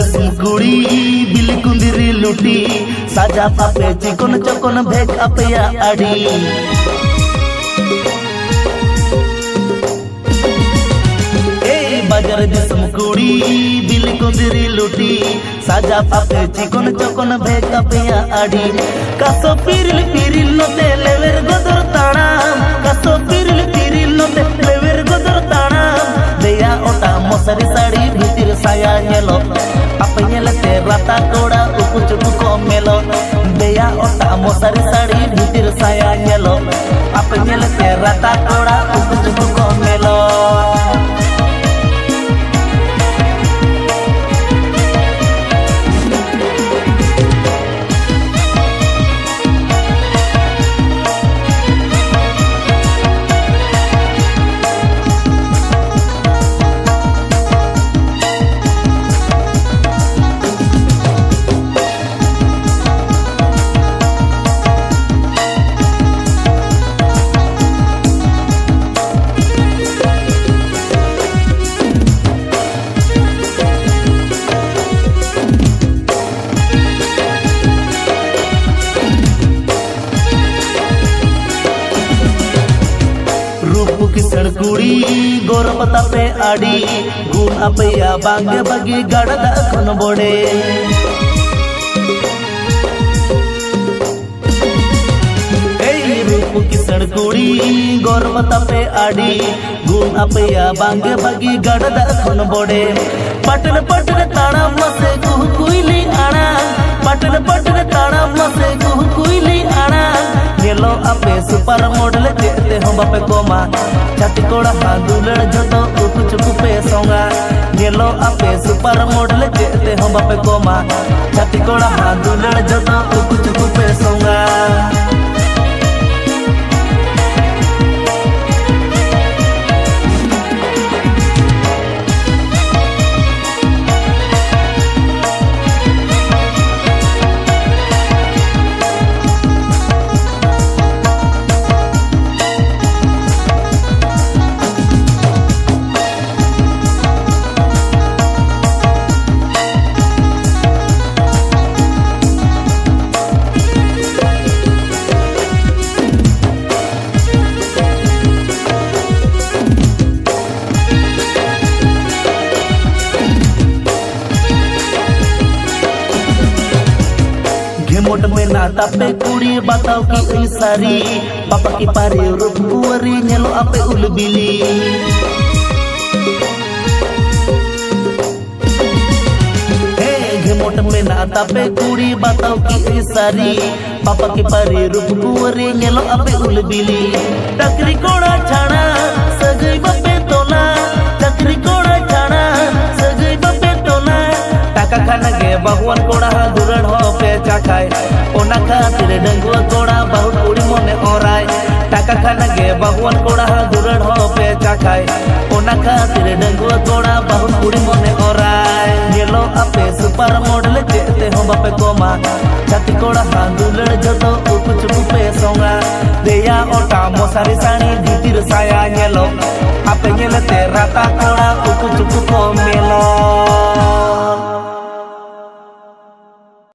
दिसम कुड़ी बिल कुंदिरी लुटी साजा पापे चिकन चकन भेक अपया आड़ी बाजार दिसम कुड़ी बिल कुंदिरी लुटी साजा पापे चिकन चकन भेक अपया आड़ी कासो पिरिल पिरिल नते लेवेर गोदर ताणाम कासो पिरिल पिरिल नते लेवेर गोदर ताणाम देया ओटा मसारी साड़ी भीतिर साया नेलो apa nyelete rata koda uku cukup komelo deya otak mosari sari bitir saya nyelo apa nyelete rata koda uku cukup komelo किसड़ कुड़ी गोरपता पे आड़ी गुण अपया बांगे बगी गड़दा खन बोड़े रूप किसड़ कुड़ी गोरपता पे आड़ी गुण अपया बांगे बगी गड़दा खन बोड़े पटन पटन ताड़ा मसे कुह कुइली आड़ा पटन पटन ताड़ा मसे कुह कुइली आड़ा येलो अपे सुपर मॉडल जेते हम बापे कोमा छाती कोड़ा हांदुलड़ जतो उकु चुकु पे सोंगा येलो अपे सुपर मॉडल जेते हम बापे कोमा छाती कोड़ा हांदुलड़ जतो उकु चुकु पे सोंगा मोट में नाता पे कुड़ी बताओ की सारी पापा की पारी रूप कुंवरी नेलो आपे उलबिली मोट में नाता पे कुड़ी बताओ की सारी पापा की पारी रूप कुंवरी नेलो आपे उलबिली टकरी कोड़ा छाड़ा सगई बपे तोला टकरी कोड़ा छाड़ा सगई बपे तोला टाका खाना गे भगवान कोड़ा दुरड़ हो पे चाखाय ओना खातिर डंगुआ कोड़ा बहुत कुड़ी मने ओराय टाका खाना गे भगवान कोड़ा दुरड़ हो पे चाखाय ओना खातिर डंगुआ कोड़ा बहुत कुड़ी मने ओराय येलो अपे सुपर मॉडल जेते हम बापे कोमा छाती कोड़ा हांदुलड़ जतो उकु चुकु पे सोंगा देया ओटा मसारी साड़ी भीतिर साया येलो अपे नेलते राता कोड़ा